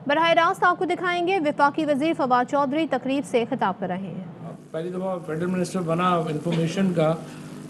براہ راست آپ کو دکھائیں گے، وفاقی وزیر فواد چودھری تقریب سے خطاب کر رہے ہیں۔ پہلی دفعہ فیڈرل منسٹر بنا انفارمیشن کا،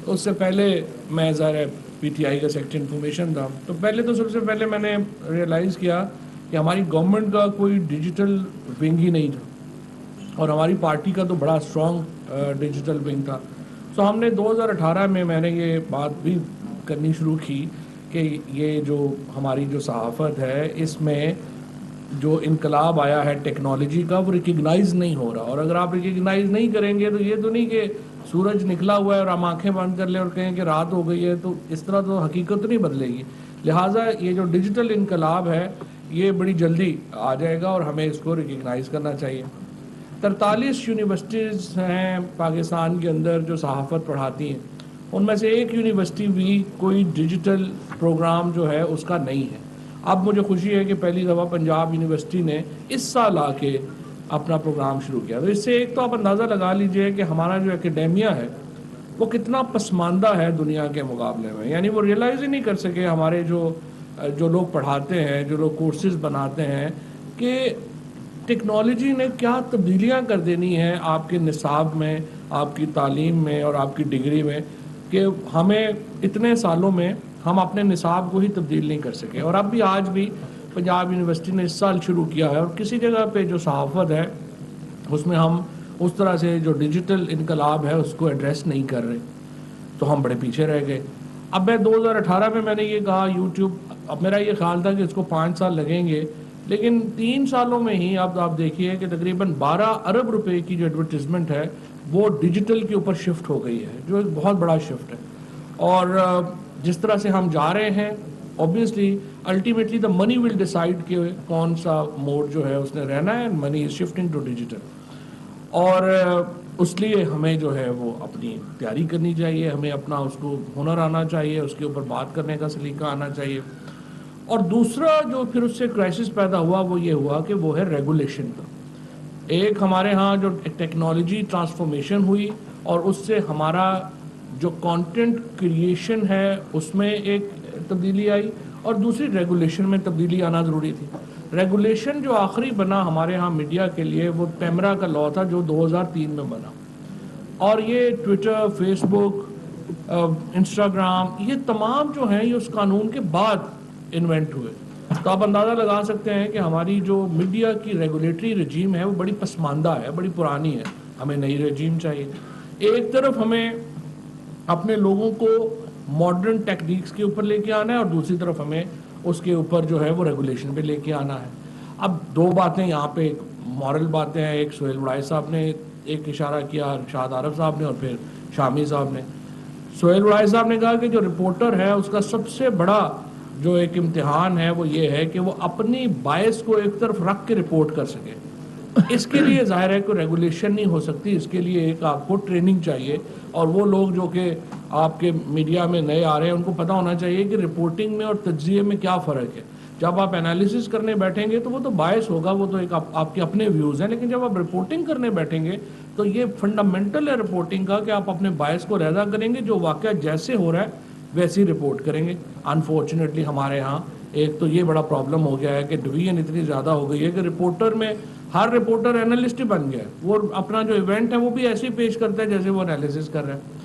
اس سے پہلے میں ظاہر پی ٹی آئی کا سیکٹری انفارمیشن تھا، تو پہلے تو سب سے پہلے میں نے ریئلائز کیا کہ ہماری گورنمنٹ کا کوئی ڈیجیٹل ونگ ہی نہیں تھا، اور ہماری پارٹی کا تو بڑا اسٹرانگ ڈیجیٹل ونگ تھا۔ سو ہم نے 2018 میں نے یہ بات بھی کرنی شروع کی کہ یہ جو ہماری جو صحافت ہے، اس میں جو انقلاب آیا ہے ٹیکنالوجی کا، وہ ریکگنائز نہیں ہو رہا، اور اگر آپ ریکگنائز نہیں کریں گے تو یہ تو نہیں کہ سورج نکلا ہوا ہے اور ہم آنکھیں بند کر لیں اور کہیں کہ رات ہو گئی ہے، تو اس طرح تو حقیقت نہیں بدلے گی۔ لہٰذا یہ جو ڈیجیٹل انقلاب ہے یہ بڑی جلدی آ جائے گا اور ہمیں اس کو ریکگنائز کرنا چاہیے۔ 43 یونیورسٹیز ہیں پاکستان کے اندر جو صحافت پڑھاتی ہیں، ان میں سے ایک یونیورسٹی بھی کوئی ڈیجیٹل پروگرام جو ہے اس کا نہیں ہے۔ اب مجھے خوشی ہے کہ پہلی دفعہ پنجاب یونیورسٹی نے اس سال آ کے اپنا پروگرام شروع کیا، تو اس سے ایک تو آپ اندازہ لگا لیجئے کہ ہمارا جو اکیڈیمیا ہے وہ کتنا پسماندہ ہے دنیا کے مقابلے میں، یعنی وہ ریئلائز ہی نہیں کر سکے ہمارے جو لوگ پڑھاتے ہیں، جو لوگ کورسز بناتے ہیں، کہ ٹیکنالوجی نے کیا تبدیلیاں کر دینی ہیں آپ کے نصاب میں، آپ کی تعلیم میں اور آپ کی ڈگری میں، کہ ہمیں اتنے سالوں میں ہم اپنے نصاب کو ہی تبدیل نہیں کر سکے۔ اور اب بھی آج بھی پنجاب یونیورسٹی نے اس سال شروع کیا ہے، اور کسی جگہ پہ جو صحافت ہے اس میں ہم اس طرح سے جو ڈیجیٹل انقلاب ہے اس کو ایڈریس نہیں کر رہے، تو ہم بڑے پیچھے رہ گئے۔ اب میں 2018 میں نے یہ کہا یوٹیوب، اب میرا یہ خیال تھا کہ اس کو 5 سال لگیں گے، لیکن 3 سالوں میں ہی اب آپ دیکھیے کہ تقریباً 12 ارب روپے کی جو ایڈورٹیزمنٹ ہے وہ ڈیجیٹل کے اوپر شفٹ ہو گئی ہے، جو ایک بہت بڑا شفٹ ہے۔ اور جس طرح سے ہم جا رہے ہیں، obviously ultimately the money will decide کہ کون سا موڈ جو ہے اس نے رہنا ہے، money is shifting to digital۔ اور اس لیے ہمیں جو ہے وہ اپنی تیاری کرنی چاہیے، ہمیں اپنا اس کو ہنر آنا چاہیے، اس کے اوپر بات کرنے کا سلیقہ آنا چاہیے۔ اور دوسرا جو پھر اس سے کرائسس پیدا ہوا وہ یہ ہوا کہ وہ ہے ریگولیشن کا۔ ایک ہمارے ہاں جو ٹیکنالوجی ٹرانسفارمیشن ہوئی اور اس سے ہمارا جو کانٹینٹ کریشن ہے اس میں ایک تبدیلی آئی، اور دوسری ریگولیشن میں تبدیلی آنا ضروری تھی۔ ریگولیشن جو آخری بنا ہمارے ہاں میڈیا کے لیے وہ پیمرا کا لاء تھا جو 2003 میں بنا، اور یہ ٹویٹر، فیس بک، انسٹاگرام، یہ تمام جو ہیں یہ اس قانون کے بعد انوینٹ ہوئے۔ تو آپ اندازہ لگا سکتے ہیں کہ ہماری جو میڈیا کی ریگولیٹری رجیم ہے وہ بڑی پسماندہ ہے، بڑی پرانی ہے، ہمیں نئی رجیم چاہیے۔ ایک طرف ہمیں اپنے لوگوں کو ماڈرن ٹیکنیکس کے اوپر لے کے آنا ہے، اور دوسری طرف ہمیں اس کے اوپر جو ہے وہ ریگولیشن پہ لے کے آنا ہے۔ اب دو باتیں یہاں پہ مورل باتیں ہیں، ایک سہیل وڑائی صاحب نے ایک اشارہ کیا، شاد عارف صاحب نے، اور پھر شامی صاحب نے۔ سہیل وڑائی صاحب نے کہا کہ جو رپورٹر ہے اس کا سب سے بڑا جو ایک امتحان ہے وہ یہ ہے کہ وہ اپنی بائس کو ایک طرف رکھ کے رپورٹ کر سکے۔ اس کے لیے ظاہر ہے کوئی ریگولیشن نہیں ہو سکتی، اس کے لیے ایک آپ کو ٹریننگ چاہیے، اور وہ لوگ جو کہ آپ کے میڈیا میں نئے آ رہے ہیں ان کو پتہ ہونا چاہیے کہ رپورٹنگ میں اور تجزیے میں کیا فرق ہے۔ جب آپ انالیسس کرنے بیٹھیں گے تو وہ تو باعث ہوگا، وہ تو ایک آپ کے اپنے ویوز ہیں، لیکن جب آپ رپورٹنگ کرنے بیٹھیں گے تو یہ فنڈامنٹل ہے رپورٹنگ کا کہ آپ اپنے باعث کو رضا کریں گے، جو واقعہ جیسے ہو رہا ہے ویسے ہی رپورٹ کریں گے۔ انفارچونیٹلی ہمارے ہاں ایک تو یہ بڑا پرابلم ہو گیا ہے کہ ڈویژن اتنی زیادہ ہو گئی ہے کہ رپورٹر میں ہر رپورٹر انالسٹ بن گیا ہے، وہ اپنا جو ایونٹ ہے وہ بھی ایسے ہی پیش کرتا ہے جیسے وہ انالیسس کر رہا ہے۔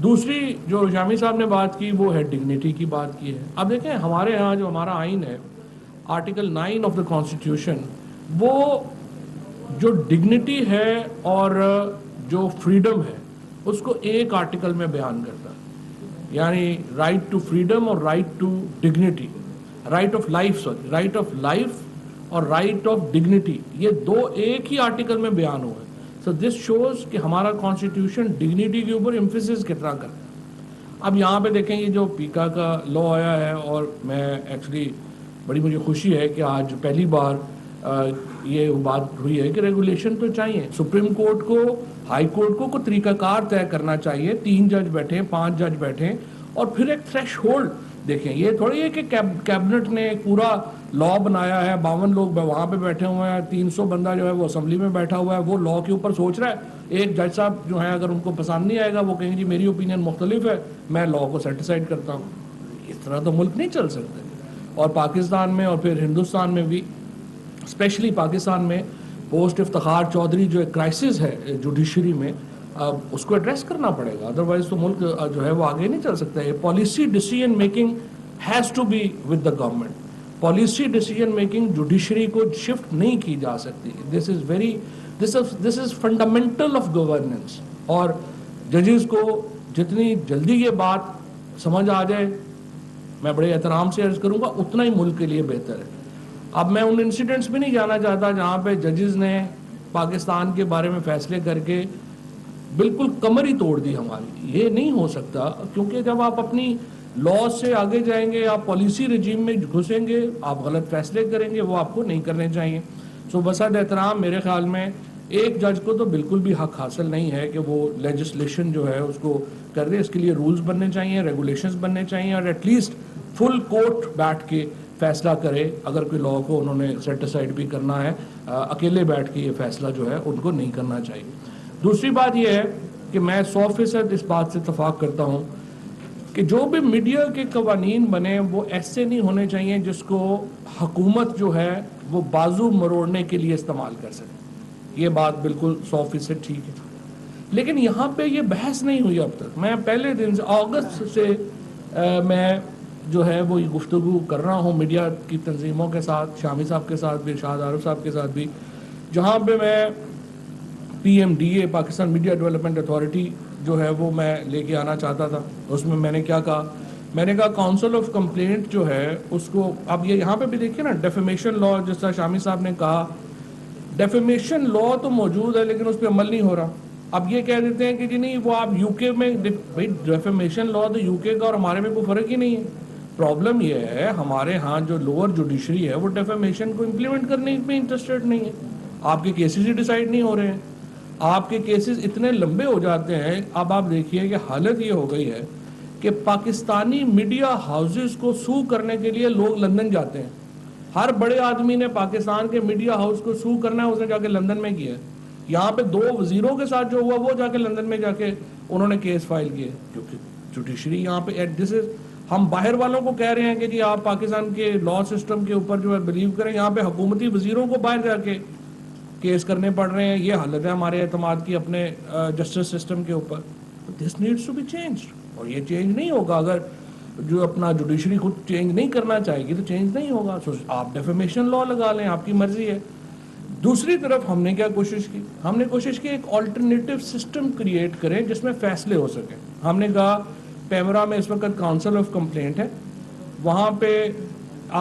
دوسری جو شامی صاحب نے بات کی وہ ہے ڈگنیٹی کی بات کی ہے۔ اب دیکھیں ہمارے ہاں جو ہمارا آئین ہے، آرٹیکل 9 آف دا کانسٹیٹیوشن، وہ جو ڈگنیٹی ہے اور جو فریڈم ہے اس کو ایک آرٹیکل میں بیان کرتا ہے، یعنی رائٹ ٹو فریڈم اور right to dignity, right of life, right of life اور رائٹ آف ڈگنیٹی، یہ دو ایک ہی آرٹیکل میں بیان ہوا ہے۔ سو دس شوز کہ ہمارا کانسٹیٹیوشن ڈگنیٹی کے اوپر ایمفیسس کتنا کرتا ہے۔ اب یہاں پہ دیکھیں یہ جو پیکا کا لاء آیا ہے، اور میں ایکچولی بڑی مجھے خوشی ہے کہ آج پہلی بار یہ بات ہوئی ہے کہ ریگولیشن تو چاہیے، سپریم کورٹ کو، ہائی کورٹ کو کوئی طریقہ کار طے کرنا چاہیے، 3 جج بیٹھیں، 5 جج بیٹھیں، اور پھر ایک تھریش ہولڈ دیکھیں۔ یہ تھوڑی ہے کہ کیبنٹ نے ایک پورا لاء بنایا ہے، 52 لوگ وہاں پہ بیٹھے ہوئے ہیں، 300 بندہ جو ہے وہ اسمبلی میں بیٹھا ہوا ہے، وہ لاء کے اوپر سوچ رہا ہے۔ ایک جج صاحب جو ہیں اگر ان کو پسند نہیں آئے گا وہ کہیں گے جی میری اوپینین مختلف ہے، میں لاء کو سیٹیسفائڈ کرتا ہوں۔ اس طرح تو ملک نہیں چل سکتے۔ اور پاکستان میں اور پھر ہندوستان میں بھی اسپیشلی پاکستان میں پوسٹ افتخار چودھری جو ایک کرائسس ہے جوڈیشری میں، اس کو ایڈریس کرنا پڑے گا، ادروائز تو ملک جو ہے وہ آگے نہیں چل سکتا ہے. Policy decision making has to be with the government. Policy decision making judiciary کو شفٹ نہیں کی جا سکتی. This is fundamental of governance. اور ججز کو جتنی جلدی یہ بات سمجھ آ جائے، میں بڑے احترام سے عرض کروں گا، اتنا ہی ملک کے لیے بہتر ہے. اب میں ان انسیڈنٹس بھی نہیں جانا چاہتا جہاں پہ ججز نے پاکستان کے بارے میں فیصلے کر کے بالکل کمر ہی توڑ دی ہماری. یہ نہیں ہو سکتا، کیونکہ جب آپ اپنی لا سے آگے جائیں گے، آپ پالیسی رجیم میں گھسیں گے، آپ غلط فیصلے کریں گے، وہ آپ کو نہیں کرنے چاہیے. سو بصد احترام میرے خیال میں ایک جج کو تو بالکل بھی حق حاصل نہیں ہے کہ وہ لیجسلیشن جو ہے اس کو کر دے. اس کے لیے رولز بننے چاہیے، ریگولیشنز بننے چاہیے، اور ایٹ لیسٹ فل کورٹ بیٹھ کے فیصلہ کرے. اگر کوئی لا کو انہوں نے سیٹ اسائڈ بھی کرنا ہے، اکیلے بیٹھ کے یہ فیصلہ جو ہے ان کو نہیں کرنا چاہیے. دوسری بات یہ ہے کہ میں 100% اس بات سے اتفاق کرتا ہوں کہ جو بھی میڈیا کے قوانین بنے وہ ایسے نہیں ہونے چاہیے جس کو حکومت جو ہے وہ بازو مروڑنے کے لیے استعمال کر سکے. یہ بات بالکل 100% ٹھیک ہے. لیکن یہاں پہ یہ بحث نہیں ہوئی اب تک. میں پہلے دن سے اگست سے میں جو ہے وہ گفتگو کر رہا ہوں میڈیا کی تنظیموں کے ساتھ، شامی صاحب کے ساتھ بھی، شاہد عارف صاحب کے ساتھ بھی، جہاں پہ میں PMDA Pakistan media development authority جو ہے وہ میں لے کے آنا چاہتا تھا. اس میں میں نے کیا کہا، میں نے کہا کاؤنسل آف کمپلینٹ جو ہے اس کو، اب یہ یہاں پہ بھی دیکھیے نا، ڈیفیمیشن لا جس طرح شامی صاحب نے کہا، ڈیفیمیشن لا تو موجود ہے لیکن اس پہ عمل نہیں ہو رہا. اب یہ کہہ دیتے ہیں کہ جی نہیں وہ آپ UK میں، بھائی ڈیفیمیشن لا تو UK کا اور ہمارے میں کوئی فرق ہی نہیں ہے. پرابلم یہ ہے ہمارے ہاں جو لوور جوڈیشری ہے وہ ڈیفیمیشن کو امپلیمنٹ کرنے میں انٹرسٹڈ نہیں ہے. آپ کے کیسز ہی ڈیسائیڈ نہیں ہو رہے ہیں، آپ کے کیسز اتنے لمبے ہو جاتے ہیں. اب آپ دیکھیے کہ حالت یہ ہو گئی ہے کہ پاکستانی میڈیا ہاؤسز کو سو کرنے کے لیے لوگ لندن جاتے ہیں. ہر بڑے آدمی نے پاکستان کے میڈیا ہاؤس کو سو کرنا ہے، اس نے جا کے لندن میں کیا ہے. یہاں پہ 2 وزیروں کے ساتھ جو ہوا وہ جا کے لندن میں جا کے انہوں نے کیس فائل کیے، کیونکہ جوڈیشری یہاں پہ ہم باہر والوں کو کہہ رہے ہیں کہ جی آپ پاکستان کے لا سسٹم کے اوپر جو ہے بلیو کریں، یہاں پہ حکومتی وزیروں کو باہر جا کے کیس کرنے پڑ رہے ہیں. یہ حالت ہے ہمارے اعتماد کی اپنے جسٹس سسٹم کے اوپر. This needs to be change, اور یہ چینج نہیں ہوگا اگر جو اپنا جوڈیشری خود چینج نہیں کرنا چاہے گی تو چینج نہیں ہوگا. سو آپ ڈیفیمیشن لا لگا لیں، آپ کی مرضی ہے. دوسری طرف ہم نے کیا کوشش کی، ہم نے کوشش کی ایک آلٹرنیٹو سسٹم کریٹ کریں جس میں فیصلے ہو سکیں. ہم نے کہا پیمرا میں اس وقت کاؤنسل آف کمپلینٹ ہے، وہاں پہ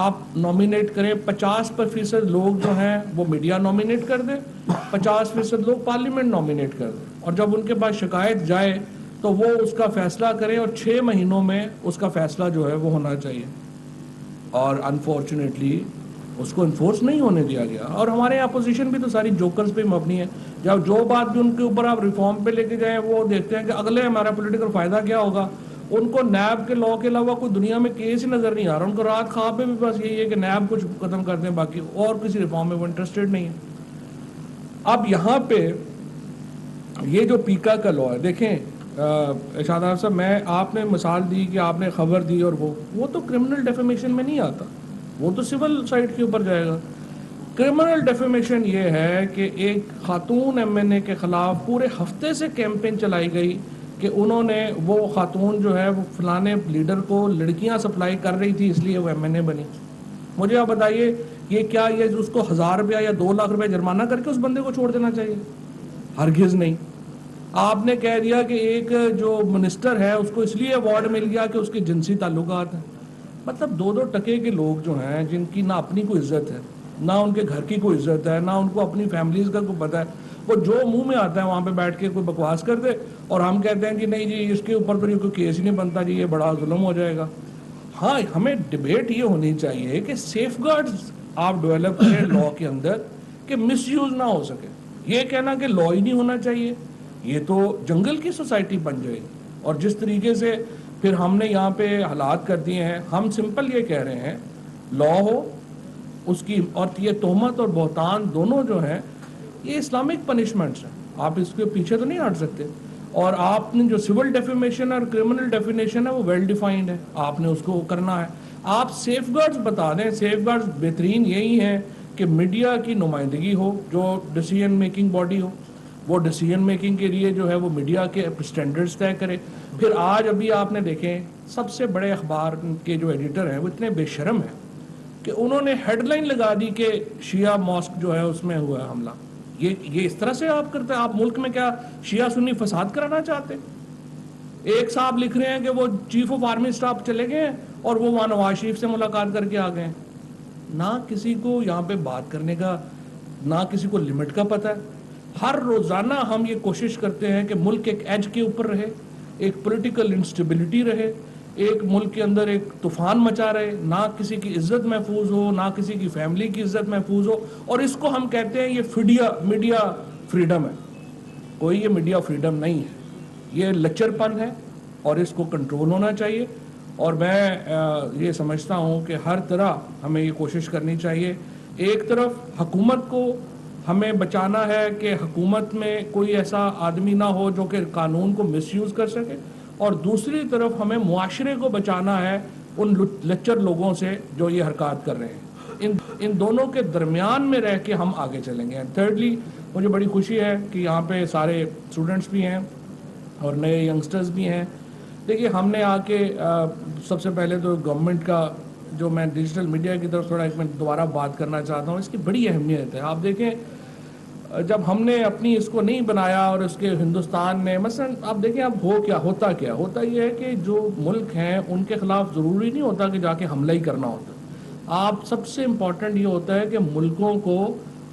آپ نومینیٹ کریں 50% لوگ جو ہیں وہ میڈیا نومینیٹ کر دیں، 50% لوگ پارلیمنٹ نومینیٹ کر دیں، اور جب ان کے پاس شکایت جائے تو وہ اس کا فیصلہ کریں، اور 6 مہینوں میں اس کا فیصلہ جو ہے وہ ہونا چاہیے. اور انفارچونیٹلی اس کو انفورس نہیں ہونے دیا گیا. اور ہمارے اپوزیشن بھی تو ساری جوکرز پہ مبنی ہے. جب جو بات بھی ان کے اوپر آپ ریفارم پہ لے کے جائیں وہ دیکھتے ہیں کہ اگلے ہمارا پولیٹیکل فائدہ کیا ہوگا. ان کو نیب کے لا کے علاوہ کوئی دنیا میں کیس ہی نظر نہیں آ رہا. ان کو رات خواب پہ بھی بس یہی ہے کہ نیب کچھ ختم کر دیں، باقی اور کسی ریفارم میں وہ انٹرسٹڈ نہیں ہے. اب یہاں پہ یہ جو پیکا کا لا ہے، دیکھیں شاداب صاحب، میں آپ نے مثال دی کہ آپ نے خبر دی، اور وہ تو کرمنل ڈیفیمیشن میں نہیں آتا، وہ تو سول سائٹ کے اوپر جائے گا. کرمنل ڈیفیمیشن یہ ہے کہ ایک خاتون MNA کے خلاف پورے ہفتے سے کیمپین چلائی گئی کہ انہوں نے، وہ خاتون جو ہے وہ فلانے لیڈر کو لڑکیاں سپلائی کر رہی تھی اس لیے وہ MNA بنی. مجھے آپ بتائیے یہ کیا یہ اس کو 1000 روپیہ یا 2 لاکھ روپے جرمانہ کر کے اس بندے کو چھوڑ دینا چاہیے؟ ہرگز نہیں. آپ نے کہہ دیا کہ ایک جو منسٹر ہے اس کو اس لیے ایوارڈ مل گیا کہ اس کے جنسی تعلقات ہیں. مطلب 2 ٹکے کے لوگ جو ہیں جن کی نہ اپنی کوئی عزت ہے، نہ ان کے گھر کی کوئی عزت ہے، نہ ان کو اپنی فیملیز کا کوئی پتہ ہے، وہ جو منہ میں آتا ہے وہاں پہ بیٹھ کے کوئی بکواس کر دے، اور ہم کہتے ہیں کہ نہیں جی اس کے اوپر تو کوئی کیس ہی نہیں بنتا جی، یہ بڑا ظلم ہو جائے گا. ہاں ہمیں ڈبیٹ یہ ہونی چاہیے کہ سیف گارڈز آپ ڈیولپ کریں لا کے اندر کہ مس یوز نہ ہو سکے. یہ کہنا کہ لا ہی نہیں ہونا چاہیے، یہ تو جنگل کی سوسائٹی بن جائے گی. اور جس طریقے سے پھر ہم نے یہاں پہ حالات کر دیے ہیں، ہم سمپل یہ کہہ رہے ہیں لا ہو اس کی، اور یہ تہمت اور بہتان دونوں جو ہیں یہ اسلامک پنشمنٹس ہیں، آپ اس کے پیچھے تو نہیں ہٹ سکتے. اور آپ نے جو سول ڈیفیمیشن اور کرمنل ڈیفینیشن ہے وہ ویل ڈیفائنڈ ہے، آپ نے اس کو کرنا ہے. آپ سیف گارڈز بتا دیں. سیف گارڈز بہترین یہی ہیں کہ میڈیا کی نمائندگی ہو, جو ڈیسیجن میکنگ باڈی ہو, وہ ڈیسیجن میکنگ کے لیے جو ہے وہ میڈیا کے اسٹینڈرڈز طے کرے. پھر آج ابھی آپ نے دیکھیں سب سے بڑے اخبار کے جو ایڈیٹر ہیں وہ اتنے بے شرم ہیں کہ انہوں نے ہیڈ لائن لگا دی کہ شیعہ ماسک جو ہے اس میں ہوا ہے حملہ. یہ اس طرح سے آپ کرتے ہیں؟ آپ ملک میں کیا شیعہ سنی فساد کرانا چاہتے ہیں؟ ایک صاحب لکھ رہے ہیں کہ وہ چیف آف آرمی اسٹاف چلے گئے ہیں اور وہ وہاں نواز شریف سے ملاقات کر کے آ گئے ہیں. نہ کسی کو یہاں پہ بات کرنے کا, نہ کسی کو لمٹ کا پتہ ہے. ہر روزانہ ہم یہ کوشش کرتے ہیں کہ ملک ایک ایج کے اوپر رہے, ایک پولیٹیکل انسٹیبلٹی رہے, ایک ملک کے اندر ایک طوفان مچا رہے, نہ کسی کی عزت محفوظ ہو, نہ کسی کی فیملی کی عزت محفوظ ہو. اور اس کو ہم کہتے ہیں یہ میڈیا فریڈم ہے. کوئی یہ میڈیا فریڈم نہیں ہے, یہ لچر پن ہے اور اس کو کنٹرول ہونا چاہیے. اور میں یہ سمجھتا ہوں کہ ہر طرح ہمیں یہ کوشش کرنی چاہیے. ایک طرف حکومت کو ہمیں بچانا ہے کہ حکومت میں کوئی ایسا آدمی نہ ہو جو کہ قانون کو مس یوز کر سکے, اور دوسری طرف ہمیں معاشرے کو بچانا ہے ان لچر لوگوں سے جو یہ حرکات کر رہے ہیں. ان دونوں کے درمیان میں رہ کے ہم آگے چلیں گے. تھرڈلی مجھے بڑی خوشی ہے کہ یہاں پہ سارے اسٹوڈنٹس بھی ہیں اور نئے ینگسٹرز بھی ہیں. دیکھیے ہم نے آ کے سب سے پہلے تو گورنمنٹ کا جو میں ڈیجیٹل میڈیا کی طرف تھوڑا ایک میں دوبارہ بات کرنا چاہتا ہوں, اس کی بڑی اہمیت ہے. آپ دیکھیں جب ہم نے اپنی اس کو نہیں بنایا اور اس کے ہندوستان نے مثلا آپ دیکھیں اب ہوتا یہ ہے کہ جو ملک ہیں ان کے خلاف ضروری نہیں ہوتا کہ جا کے حملہ ہی کرنا ہوتا. آپ سب سے امپورٹنٹ یہ ہوتا ہے کہ ملکوں کو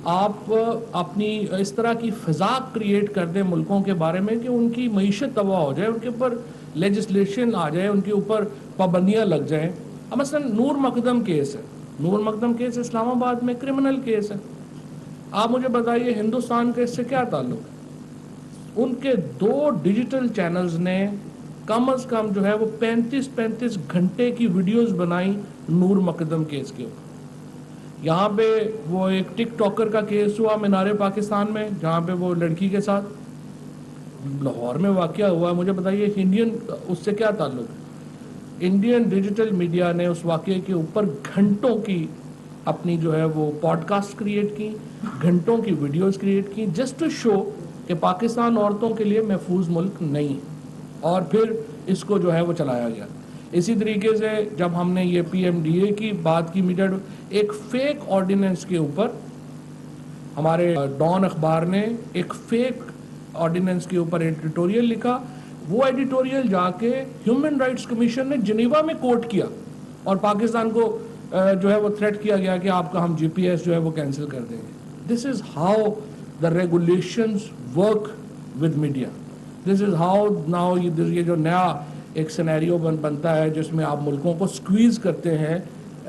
آپ اپنی اس طرح کی فضا کریٹ کر دیں ملکوں کے بارے میں کہ ان کی معیشت تباہ ہو جائے, ان کے اوپر لیجسلیشن آ جائے, ان کے اوپر پابندیاں لگ جائیں. اب مثلا نور مقدم کیس ہے, نور مقدم کیس اسلام آباد میں کرمنل کیس ہے. آپ مجھے بتائیے ہندوستان کا اس سے کیا تعلق ہے؟ ان کے 2 ڈیجیٹل چینلز نے کم از کم جو ہے وہ 35 گھنٹے کی ویڈیوز بنائی نور مقدم کیس کے اوپر. یہاں پہ وہ ایک ٹک ٹاکر کا کیس ہوا مینار پاکستان میں جہاں پہ وہ لڑکی کے ساتھ لاہور میں واقعہ ہوا. مجھے بتائیے انڈین اس سے کیا تعلق ہے؟ انڈین ڈیجیٹل میڈیا نے اس واقعے کے اوپر گھنٹوں کی اپنی جو ہے وہ پوڈ کاسٹ کریٹ کی, گھنٹوں کی ویڈیوز کریٹ کی, جسٹ ٹو شو کہ پاکستان عورتوں کے لیے محفوظ ملک نہیں, اور پھر اس کو جو ہے وہ چلایا گیا. اسی طریقے سے جب ہم نے یہ PMDA کی بات کی میڈیا, ایک فیک آرڈیننس کے اوپر ہمارے ڈان اخبار نے ایک فیک آرڈیننس کے اوپر ایڈیٹوریل لکھا. وہ ایڈیٹوریل جا کے ہیومن رائٹس کمیشن نے جنیوا میں کوٹ کیا اور پاکستان کو جو ہے وہ تھریٹ کیا گیا کہ آپ کا ہم GPS جو ہے وہ کینسل کر دیں گے. This is how the regulations work with media. This is how now یہ جو نیا ایک سینیریو بنتا ہے جس میں آپ ملکوں کو سکویز کرتے ہیں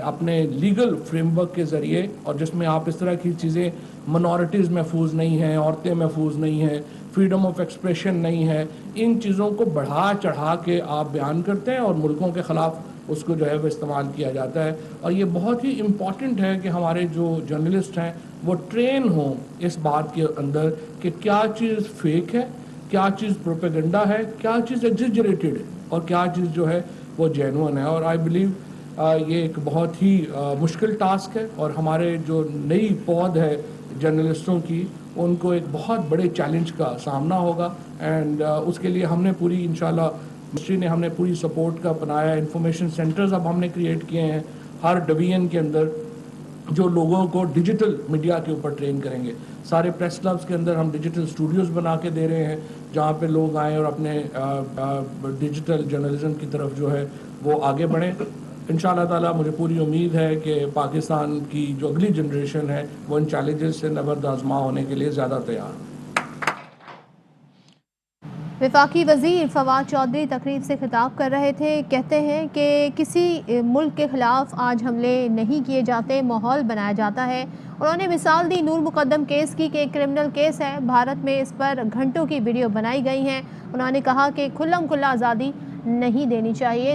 اپنے لیگل فریم ورک کے ذریعے, اور جس میں آپ اس طرح کی چیزیں, منورٹیز محفوظ نہیں ہیں, عورتیں محفوظ نہیں ہیں, فریڈم آف ایکسپریشن نہیں ہے, ان چیزوں کو بڑھا چڑھا کے آپ بیان کرتے ہیں اور ملکوں کے خلاف اس کو جو ہے وہ استعمال کیا جاتا ہے. اور یہ بہت ہی امپورٹنٹ ہے کہ ہمارے جو جرنلسٹ ہیں وہ ٹرین ہوں اس بات کے اندر کہ کیا چیز فیک ہے, کیا چیز پروپیگنڈا ہے, کیا چیز ایگزیجریٹڈ ہے, اور کیا چیز جو ہے وہ جینوئن ہے. اور آئی بلیو یہ ایک بہت ہی مشکل ٹاسک ہے, اور ہمارے جو نئی پود ہے جرنلسٹوں کی ان کو ایک بہت بڑے چیلنج کا سامنا ہوگا. اینڈ اس کے لیے ہم نے پوری انشاءاللہ منسٹری نے ہم نے پوری سپورٹ کا بنایا. انفارمیشن سینٹرز اب ہم نے کریٹ کیے ہیں ہر ڈویژن کے اندر جو لوگوں کو ڈیجیٹل میڈیا کے اوپر ٹرین کریں گے. سارے پریس کلبز کے اندر ہم ڈیجیٹل اسٹوڈیوز بنا کے دے رہے ہیں جہاں پہ لوگ آئیں اور اپنے ڈیجیٹل جرنلزم کی طرف جو ہے وہ آگے بڑھیں. انشاءاللہ تعالیٰ مجھے پوری امید ہے کہ پاکستان کی جو اگلی جنریشن ہے وہ ان چیلنجز سے نبرد آزما ہونے کے لیے زیادہ تیار ہے. وفاقی وزیر فواد چودھری تقریب سے خطاب کر رہے تھے. کہتے ہیں کہ کسی ملک کے خلاف آج حملے نہیں کیے جاتے, ماحول بنایا جاتا ہے. انہوں نے مثال دی نور مقدم کیس کی کہ ایک کرمنل کیس ہے, بھارت میں اس پر گھنٹوں کی ویڈیو بنائی گئی ہیں. انہوں نے کہا کہ کھلم کھلا آزادی نہیں دینی چاہیے.